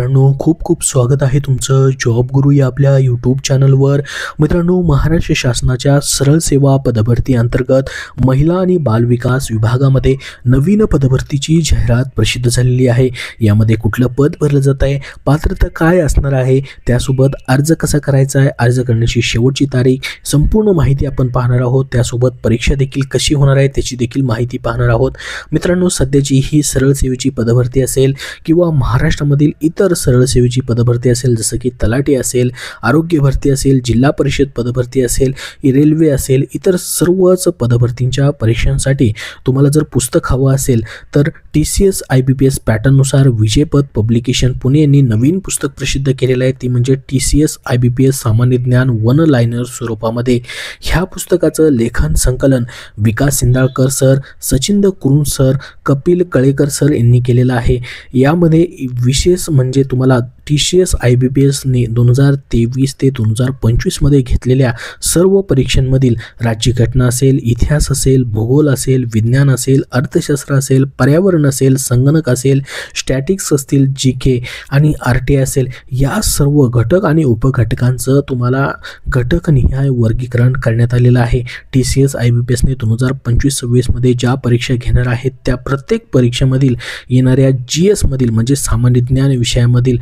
मित्रांनो, खूप खूप स्वागत आहे तुमचं जॉब गुरु या आपल्या यूट्यूब चॅनलवर। मित्रांनो, महाराष्ट्र शासनाच्या सरळ सेवा पदभरती अंतर्गत महिला आणि बालविकास विभागामध्ये नवीन पदभरतीची जाहिरात प्रसिद्ध झालेली आहे। यामध्ये कुठलं पद भरलं जात आहे, पात्रता काय असणार आहे, त्यासोबत अर्ज कसा करायचा आहे, अर्ज करण्याची शेवटची तारीख, संपूर्ण माहिती आपण पाहणार आहोत। त्यासोबत परीक्षा देखील कशी होणार आहे त्याची देखील माहिती पाहणार आहोत। मित्रांनो, सध्याची ही सरळ सेवेची पदभरती असेल किंवा महाराष्ट्रामधील इतर सरळ सेवेची पदभरती असेल, जसं की तलाठी असेल, आरोग्य भरती असेल, जिल्हा परिषद पदभरती असेल, रेल्वे असेल, इतर सर्वच पदभरतींच्या परीक्षांसाठी तुम्हाला जर पुस्तक हवं असेल तर TCS IBPS पॅटर्ननुसार विजयपथ पब्लिकेशन पुणे यांनी नवीन पुस्तक प्रसिद्ध केलेलं आहे। ती म्हणजे TCS IBPS सामान्य ज्ञान वन लाइनर स्वरूपामध्ये। ह्या पुस्तकाचं लेखन संकलन Vikas Sindhalkar sir, Sachind Kurun sir, Kapil Kalekar sir यांनी केलेलं आहे। यामध्ये विशेष म्हणजे तुम्हाला TCS IBPS ने 2023 ते 2025 मध्ये घेतलेल्या सर्व परीक्षांमधील राज्यघटना असेल, इतिहास असेल, भूगोल असेल, विज्ञान असेल, अर्थशास्त्र असेल, पर्यावरण असेल, संगणक असेल, स्टॅटिक्स असतील, GK आणि RTI असेल, या सर्व घटक आणि उपघटकांचं तुम्हाला घटकनिहाय वर्गीकरण करण्यात आलेलं आहे। TCS IBPS ने 2025-26 मध्ये ज्या परीक्षा घेणार आहेत त्या प्रत्येक परीक्षेमधील येणाऱ्या GS मधील म्हणजे सामान्य ज्ञान विषयामधील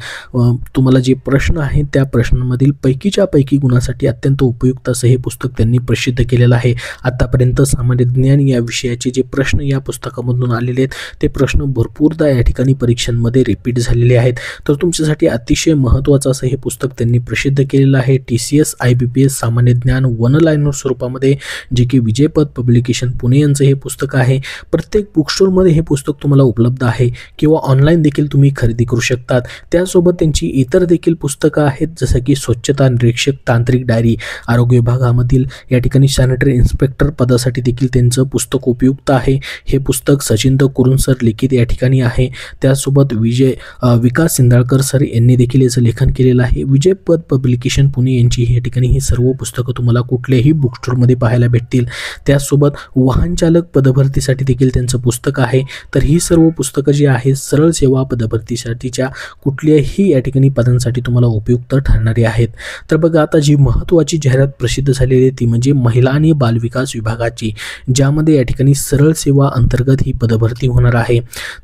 तुम्हाला जे प्रश्न आहेत त्या प्रश्नांमधील पैकीच्या पैकी गुणासाठी अत्यंत उपयुक्त असं हे पुस्तक त्यांनी प्रसिद्ध केलेलं आहे। आतापर्यंत सामान्य ज्ञान या विषयाचे जे प्रश्न या पुस्तकामधून आलेले आहेत ते प्रश्न भरपूरदा या ठिकाणी परीक्षांमध्ये रिपीट झालेले आहेत। तर तुमच्यासाठी अतिशय महत्त्वाचं असं हे पुस्तक त्यांनी प्रसिद्ध केलेलं आहे। TCS IBPS सामान्य ज्ञान वन लाइनर स्वरूपामध्ये, जे की विजयपथ पब्लिकेशन पुणे यांचं हे पुस्तक आहे। प्रत्येक बुक स्टोरमध्ये हे पुस्तक तुम्हाला उपलब्ध आहे किंवा ऑनलाईन देखील तुम्ही खरेदी करू शकतात। त्यासोबत त्यांची इतर देखील पुस्तकं आहेत, जसं की स्वच्छता निरीक्षक तांत्रिक डायरी, आरोग्य विभागामधील या ठिकाणी सॅनिटरी इन्स्पेक्टर पदासाठी देखील त्यांचं पुस्तक उपयुक्त आहे। हे पुस्तक सचिंद कुरुन सर लिखित या ठिकाणी आहे। त्यासोबत विकास सिंधाळकर सर यांनी देखील याचं लेखन केलेलं आहे। विजयपथ पब्लिकेशन पुणे यांची या ठिकाणी ही सर्व पुस्तकं तुम्हाला कुठल्याही बुक स्टोरमध्ये पाहायला भेटतील। त्यासोबत वाहन चालक पदभरतीसाठी देखील त्यांचं पुस्तक आहे। तर ही सर्व पुस्तकं जी आहेत सरळ सेवा पदभरतीसाठीच्या कुठल्याही या ठिकाणी पदांसाठी तुम्हाला उपयुक्त ठरणारी आहेत। तर बघा, आता जी महत्त्वाची जाहिरात प्रसिद्ध झालेली आहे ती म्हणजे महिला आणि बालविकास विभागाची, ज्यामध्ये या ठिकाणी सरळ सेवा अंतर्गत ही पदभरती होणार आहे।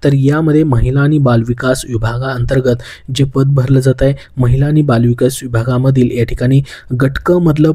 तर यामध्ये महिला आणि बालविकास विभागाअंतर्गत जे पद भरलं जात आहे, महिला आणि बालविकास विभागामधील या ठिकाणी गट क मधलं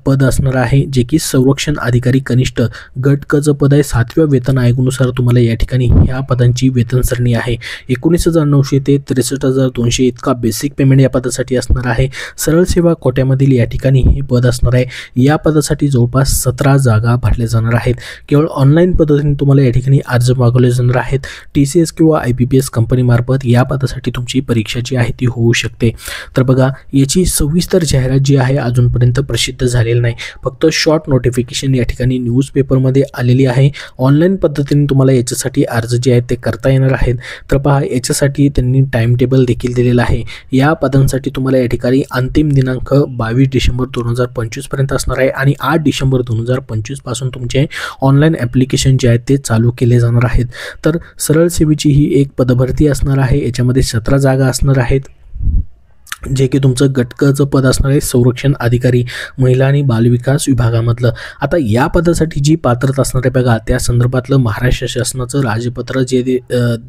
पद असणार आहे, जे की संरक्षण अधिकारी कनिष्ठ गट क चं पद आहे। 7व्या वेतन आयोगानुसार तुम्हाला या ठिकाणी ह्या पदांची वेतन सरणी आहे। 19,900 ते 63,200 इतका बेसिक पेमेंट या पदासाठी असणार आहे। सरळ सेवा कोट्यामधील या ठिकाणी हे पद असणार आहे। या पदासाठी जवळपास 17 जागा भरल्या जाणार आहेत। केवळ ऑनलाईन पद्धतीने तुम्हाला या ठिकाणी अर्ज मागवले जाणार आहेत। TCS किंवा IBPS कंपनीमार्फत या पदासाठी तुमची परीक्षा जी आहे ती होऊ शकते। तर बघा, याची सविस्तर जाहिरात जी आहे अजूनपर्यंत प्रसिद्ध झालेली नाही, फक्त शॉर्ट नोटिफिकेशन या ठिकाणी न्यूजपेपरमध्ये आलेली आहे। ऑनलाईन पद्धतीने तुम्हाला याच्यासाठी अर्ज जे आहेत ते करता येणार आहेत। तर पहा, याच्यासाठी त्यांनी टाइम टेबल देखील दिलेला आहे। या पदांसाठी तुम्हाला या ठिकाणी अंतिम दिनांक 22 डिसेंबर 2025 पर्यंत असणार आहे आणि 8 डिसेंबर 2025 पासून तुमचे ऑनलाईन ॲप्लिकेशन जे आहेत ते चालू केले जाणार आहेत। तर सरळ सेवेची ही एक पदभरती असणार आहे। याच्यामध्ये 17 जागा असणार आहेत, जे की तुमचं गटकचं पद असणार आहे, संरक्षण अधिकारी महिला आणि बालविकास विभागामधलं। आता या पदासाठी जी पात्रता असणार आहे बघा, त्या संदर्भातलं महाराष्ट्र शासनाचं राजपत्र जे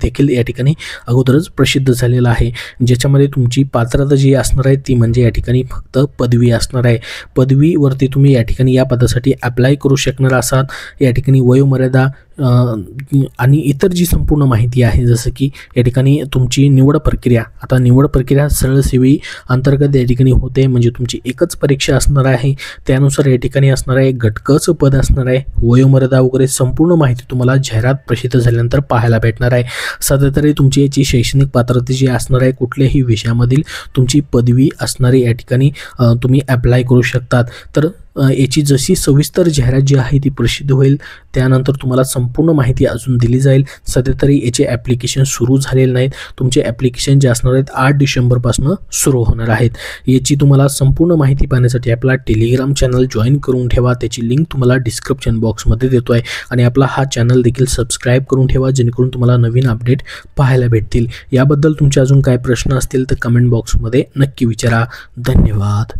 देखील या ठिकाणी अगोदरच प्रसिद्ध झालेलं आहे, ज्याच्यामध्ये तुमची पात्रता जी असणार आहे ती म्हणजे या ठिकाणी फक्त पदवी असणार आहे। पदवीवरती तुम्ही या ठिकाणी या पदासाठी अप्लाय करू शकणार असाल। या ठिकाणी वयोमर्यादा आणि इतर जी संपूर्ण माहिती आहे, जसं की या ठिकाणी तुमची निवड प्रक्रिया, आता निवड प्रक्रिया सरळ सेवी अंतर्गत या ठिकाणी होते, म्हणजे तुमची एकच परीक्षा असणार आहे। त्यानुसार या ठिकाणी असणार आहे गटकचं पद असणार आहे, वयोमर्यादा वगैरे संपूर्ण माहिती तुम्हाला जाहिरात प्रसिद्ध झाल्यानंतर पाहायला भेटणार आहे। सध्या तरी तुमची याची शैक्षणिक पात्रता जी असणार आहे, कुठल्याही विषयामधील तुमची पदवी असणारी या ठिकाणी तुम्ही अप्लाय करू शकतात। तर याची जशी सविस्तर जाहिरात जी आहे ती प्रसिद्ध होईल त्यानंतर तुम्हाला संपूर्ण माहिती अजून दिली जाईल. सध्या तरी याचे ॲप्लिकेशन सुरू झालेले नाहीत. तुमचे ॲप्लिकेशन जे असणार आहेत 8 डिसेंबरपासून सुरू होणार आहेत. याची तुम्हाला संपूर्ण माहिती पाहण्यासाठी आपला टेलिग्राम चॅनल जॉईन करून ठेवा. त्याची लिंक तुम्हाला डिस्क्रिप्शन बॉक्समध्ये देतो आहे आणि आपला हा चॅनल देखील सबस्क्राईब करून ठेवा जेणेकरून तुम्हाला नवीन अपडेट पाहायला भेटतील. याबद्दल तुमचे अजून काय प्रश्न असतील तर कमेंट बॉक्समध्ये नक्की विचारा. धन्यवाद.